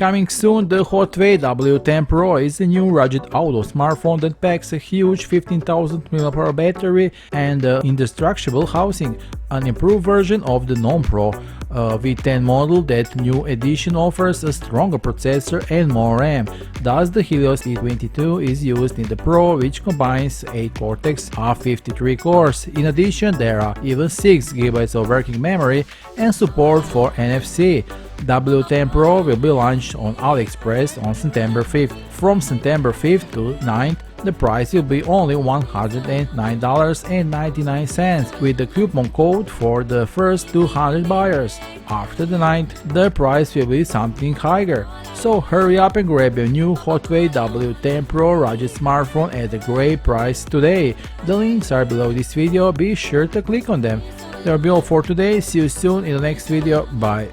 Coming soon, the Hotwav W10 Pro is a new rugged outdoor smartphone that packs a huge 15,000 mAh battery and indestructible housing, an improved version of the non-Pro V10 model. That new edition offers a stronger processor and more RAM. Thus, the Helios P22 is used in the Pro, which combines 8 Cortex A53 cores. In addition, there are even 6 GB of working memory and support for NFC. W10 Pro will be launched on Aliexpress on September 5th. From September 5th to 9th, the price will be only $109.99 with the coupon code for the first 200 buyers. After the 9th, the price will be something higher. So hurry up and grab your new Hotwav W10 Pro rugged smartphone at a great price today. The links are below this video, be sure to click on them. That will be all for today, see you soon in the next video, bye.